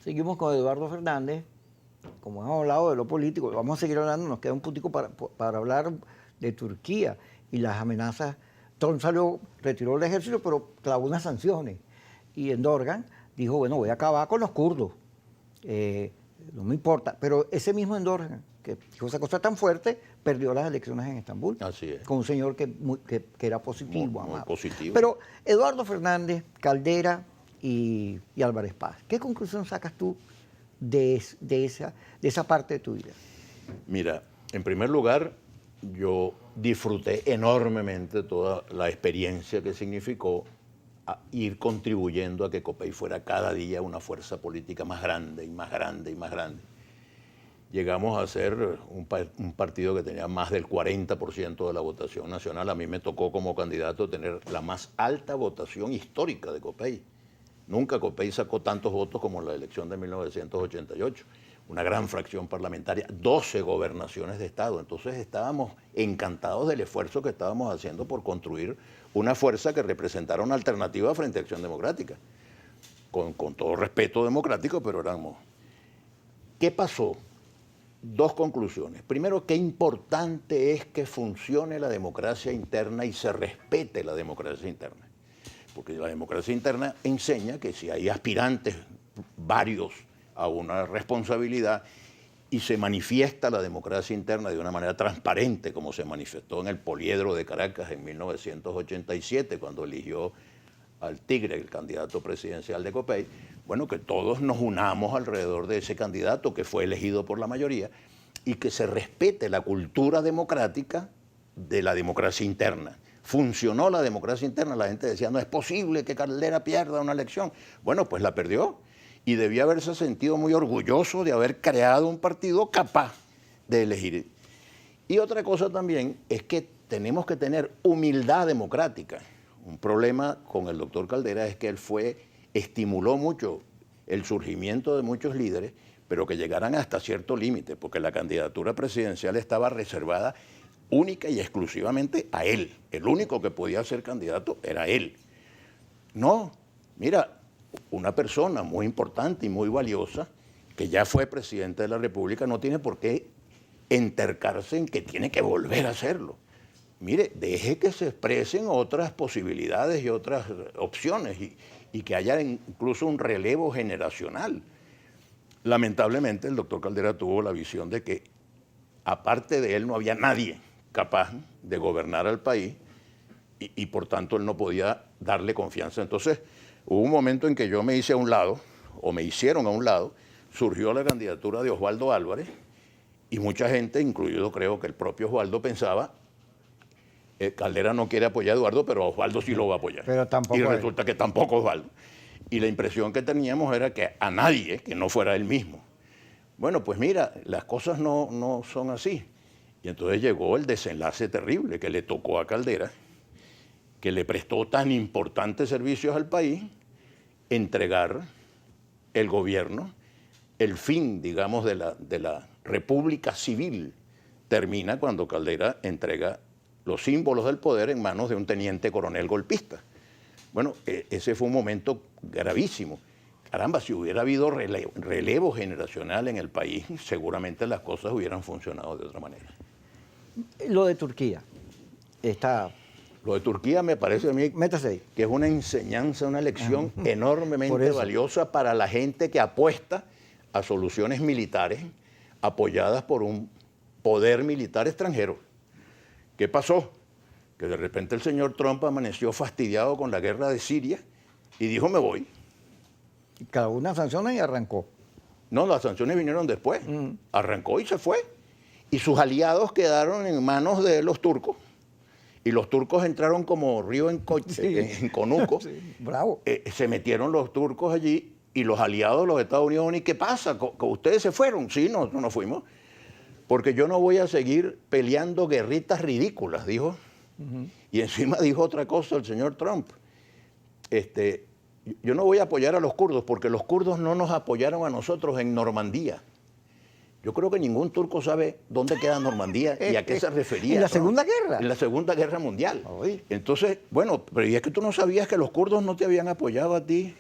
Seguimos con Eduardo Fernández. Como hemos hablado de lo político, vamos a seguir hablando, nos queda un puntico para hablar de Turquía y las amenazas. Trump salió, retiró el ejército, pero clavó unas sanciones. Y Erdogan dijo, bueno, voy a acabar con los kurdos. No me importa. Pero ese mismo Erdogan, que dijo esa cosa tan fuerte, perdió las elecciones en Estambul. Así es. Con un señor que era positivo, Muy amado. positivo. Pero Eduardo Fernández, Caldera y Álvarez Paz, ¿qué conclusión sacas tú de esa parte de tu vida? Mira, en primer lugar, yo disfruté enormemente toda la experiencia que significó ir contribuyendo a que COPEI fuera cada día una fuerza política más grande y más grande y más grande. Llegamos a ser un partido que tenía más del 40% de la votación nacional. A mí me tocó como candidato tener la más alta votación histórica de COPEI. Nunca COPEI sacó tantos votos como en la elección de 1988. Una gran fracción parlamentaria, 12 gobernaciones de Estado. Entonces estábamos encantados del esfuerzo que estábamos haciendo por construir una fuerza que representara una alternativa frente a Acción Democrática. Con todo respeto democrático, pero éramos... ¿Qué pasó? Dos conclusiones. Primero, qué importante es que funcione la democracia interna y se respete la democracia interna. Porque la democracia interna enseña que si hay aspirantes varios a una responsabilidad y se manifiesta la democracia interna de una manera transparente, como se manifestó en el Poliedro de Caracas en 1987, cuando eligió al Tigre, el candidato presidencial de COPEI, bueno, que todos nos unamos alrededor de ese candidato que fue elegido por la mayoría y que se respete la cultura democrática de la democracia interna. Funcionó la democracia interna, la gente decía, no es posible que Caldera pierda una elección. Bueno, pues la perdió y debía haberse sentido muy orgulloso de haber creado un partido capaz de elegir. Y otra cosa también es que tenemos que tener humildad democrática. Un problema con el doctor Caldera es que él estimuló mucho el surgimiento de muchos líderes, pero que llegaran hasta cierto límite, porque la candidatura presidencial estaba reservada única y exclusivamente a él. El único que podía ser candidato era él. No, mira, una persona muy importante y muy valiosa, que ya fue presidente de la República, no tiene por qué entercarse en que tiene que volver a hacerlo. Mire, deje que se expresen otras posibilidades y otras opciones y que haya incluso un relevo generacional. Lamentablemente, el doctor Caldera tuvo la visión de que, aparte de él, no había nadie capaz de gobernar al país y por tanto él no podía darle confianza. Entonces, hubo un momento en que yo me hice a un lado, o me hicieron a un lado, surgió la candidatura de Osvaldo Álvarez y mucha gente, incluido creo que el propio Osvaldo, pensaba Caldera no quiere apoyar a Eduardo, pero Osvaldo sí lo va a apoyar. Pero tampoco y resulta que tampoco Osvaldo. Y la impresión que teníamos era que a nadie, que no fuera él mismo. Bueno, pues mira, las cosas no son así. Y entonces llegó el desenlace terrible que le tocó a Caldera, que le prestó tan importantes servicios al país, entregar el gobierno, el fin, digamos, de la República Civil termina cuando Caldera entrega los símbolos del poder en manos de un teniente coronel golpista. Bueno, ese fue un momento gravísimo. Caramba, si hubiera habido relevo generacional en el país, seguramente las cosas hubieran funcionado de otra manera. Lo de Turquía Lo de Turquía me parece a mí métase ahí. que es una enseñanza, una lección enormemente valiosa para la gente que apuesta a soluciones militares apoyadas por un poder militar extranjero. ¿Qué pasó? Que de repente el señor Trump amaneció fastidiado con la guerra de Siria y dijo, me voy. Clavó unas sanciones y arrancó. No, las sanciones vinieron después. Arrancó y se fue. Y sus aliados quedaron en manos de los turcos. Y los turcos entraron como río en conuco. Sí, bravo. Se metieron los turcos allí y los aliados de los Estados Unidos, ¿y qué pasa? ¿Ustedes se fueron? Sí, nosotros nos fuimos. Porque yo no voy a seguir peleando guerritas ridículas, dijo. Y encima dijo otra cosa el señor Trump. Yo no voy a apoyar a los kurdos porque los kurdos no nos apoyaron a nosotros en Normandía. Yo creo que ningún turco sabe dónde queda Normandía y a qué se refería. ¿En la Segunda Guerra? En la Segunda Guerra Mundial. Oye. Entonces, bueno, pero ¿y es que tú no sabías que los kurdos no te habían apoyado a ti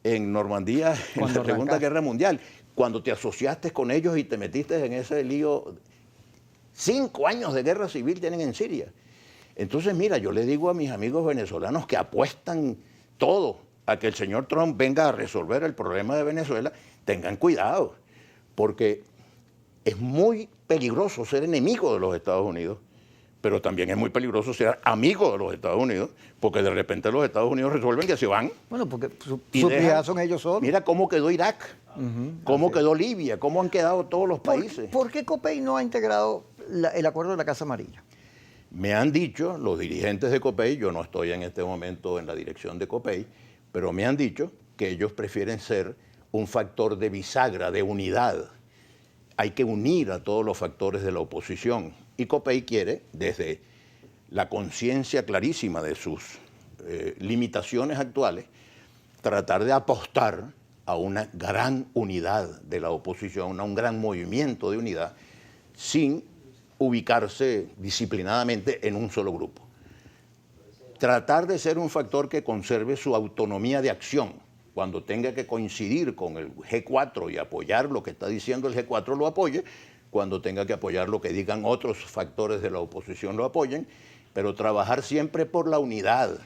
en Normandía en la Cuando Segunda arrancaste. Guerra Mundial, cuando te asociaste con ellos y te metiste en ese lío. 5 años de guerra civil tienen en Siria. Entonces, mira, yo le digo a mis amigos venezolanos que apuestan todo a que el señor Trump venga a resolver el problema de Venezuela, tengan cuidado, porque es muy peligroso ser enemigo de los Estados Unidos, pero también es muy peligroso ser amigo de los Estados Unidos, porque de repente los Estados Unidos resuelven que se van. Bueno, porque Y su dejan- prioridad son ellos solos. Mira cómo quedó Irak, cómo quedó Libia, cómo han quedado todos los países. ¿Por qué COPEI no ha integrado el acuerdo de la Casa Amarilla? Me han dicho los dirigentes de COPEI, yo no estoy en este momento en la dirección de COPEI, pero me han dicho que ellos prefieren ser un factor de bisagra, de unidad. Hay que unir a todos los factores de la oposición. Y COPEI quiere, desde la conciencia clarísima de sus limitaciones actuales, tratar de apostar a una gran unidad de la oposición, a un gran movimiento de unidad, sin ubicarse disciplinadamente en un solo grupo. Tratar de ser un factor que conserve su autonomía de acción. Cuando tenga que coincidir con el G4 y apoyar lo que está diciendo el G4, lo apoye. Cuando tenga que apoyar lo que digan otros factores de la oposición, lo apoyen. Pero trabajar siempre por la unidad.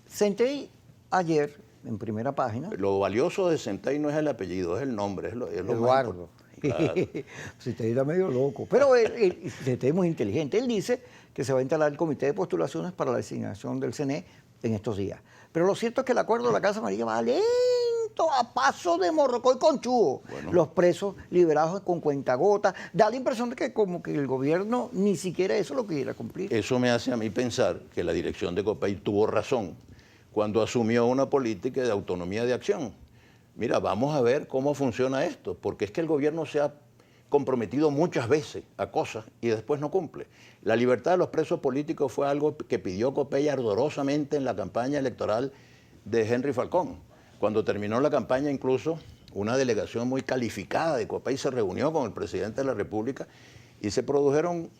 Centey ayer, en primera página, Lo valioso de Centey no es el apellido, es el nombre, es lo más Eduardo. importante. Claro. Centey era medio loco, pero Centey es muy inteligente. Él dice que se va a instalar el comité de postulaciones para la designación del CNE en estos días. Pero lo cierto es que el acuerdo de la Casa Amarilla va lento, a paso de morrocoy con chubo. Bueno. Los presos liberados con cuentagotas. Da la impresión de que como que el gobierno ni siquiera eso lo quiera cumplir. Eso me hace a mí pensar que la dirección de COPEI tuvo razón cuando asumió una política de autonomía de acción. Mira, vamos a ver cómo funciona esto, porque es que el gobierno se ha comprometido muchas veces a cosas y después no cumple. La libertad de los presos políticos fue algo que pidió COPEI ardorosamente en la campaña electoral de Henry Falcón. Cuando terminó la campaña, incluso, una delegación muy calificada de COPEI se reunió con el presidente de la República y soltaron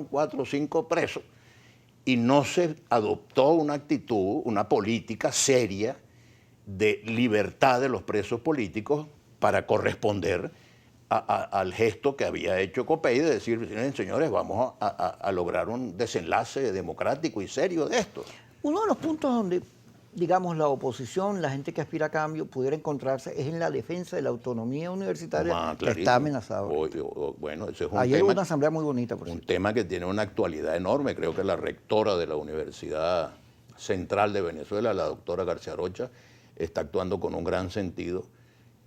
4 o 5 presos y no se adoptó una actitud, una política seria de libertad de los presos políticos para corresponder al gesto que había hecho COPEI de decir, "Miren, señores, vamos a lograr un desenlace democrático y serio de esto". Uno de los puntos donde, digamos, la oposición, la gente que aspira a cambio, pudiera encontrarse es en la defensa de la autonomía universitaria que Clarísimo. está amenazada. Bueno, ese es un Ayer hubo tema, una asamblea muy bonita, por un cierto. tema que tiene una actualidad enorme. Creo que la rectora de la Universidad Central de Venezuela, la doctora García Rocha, está actuando con un gran sentido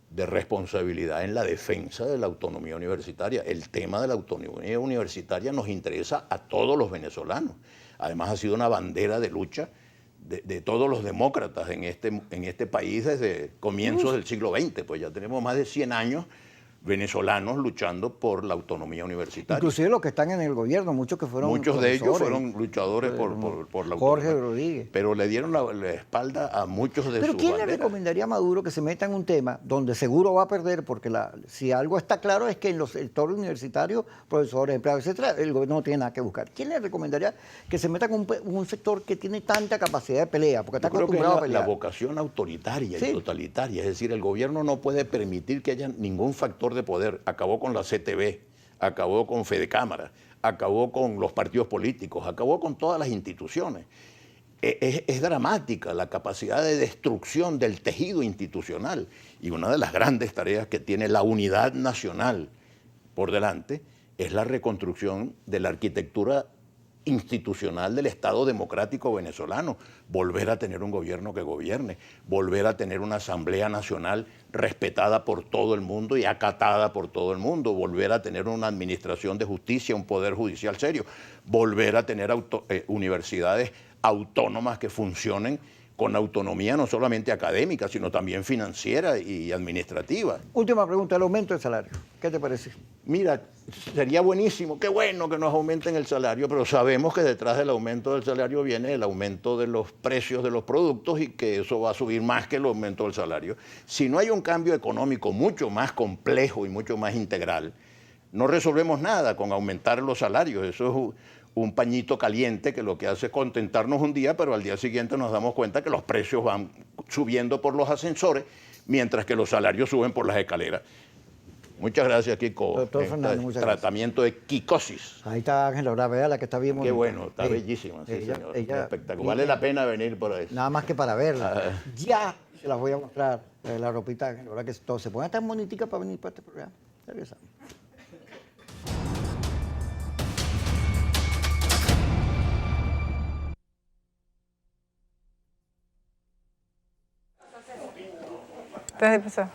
de responsabilidad en la defensa de la autonomía universitaria. El tema de la autonomía universitaria nos interesa a todos los venezolanos. Además, ha sido una bandera de lucha de todos los demócratas en este país desde comienzos del siglo XX. Pues ya tenemos más de 100 años venezolanos luchando por la autonomía universitaria. Inclusive los que están en el gobierno, muchos que fueron Muchos de ellos profesores. fueron luchadores por la Jorge autonomía. Rodríguez. Pero le dieron la espalda a muchos de Pero sus ¿quién le banderas. recomendaría a Maduro que se meta en un tema donde seguro va a perder? Porque si algo está claro es que en los sectores universitarios, profesores, empleados, etcétera, el gobierno no tiene nada que buscar. ¿Quién le recomendaría que se meta con un sector que tiene tanta capacidad de pelea? Porque está Yo creo que es acostumbrado a la pelear. vocación autoritaria Sí. y totalitaria. Es decir, el gobierno no puede permitir que haya ningún factor de poder. Acabó con la CTV, acabó con Fedecámara, acabó con los partidos políticos, acabó con todas las instituciones. Es dramática la capacidad de destrucción del tejido institucional. Y una de las grandes tareas que tiene la unidad nacional por delante es la reconstrucción de la arquitectura institucional del Estado democrático venezolano, volver a tener un gobierno que gobierne, volver a tener una Asamblea Nacional respetada por todo el mundo y acatada por todo el mundo, volver a tener una administración de justicia, un poder judicial serio, volver a tener universidades autónomas que funcionen con autonomía no solamente académica, sino también financiera y administrativa. Última pregunta, el aumento del salario. ¿Qué te parece? Mira, sería buenísimo, qué bueno que nos aumenten el salario, pero sabemos que detrás del aumento del salario viene el aumento de los precios de los productos y que eso va a subir más que el aumento del salario. Si no hay un cambio económico mucho más complejo y mucho más integral, no resolvemos nada con aumentar los salarios. Eso es un pañito caliente que lo que hace es contentarnos un día, pero al día siguiente nos damos cuenta que los precios van subiendo por los ascensores mientras que los salarios suben por las escaleras. Muchas gracias, Kiko. Doctor Fernando, muchas gracias. Tratamiento de quicosis. Ahí está Ángela Brava, la que está bien Qué bonita. bueno, está Sí. bellísima, sí, señor. ella- Espectacular. Vale la pena venir por ahí. Nada más que para verla. Ya se las voy a mostrar, la ropita, la verdad que todo se pone tan bonitica para venir para este programa. Regresamos. Entonces empezó.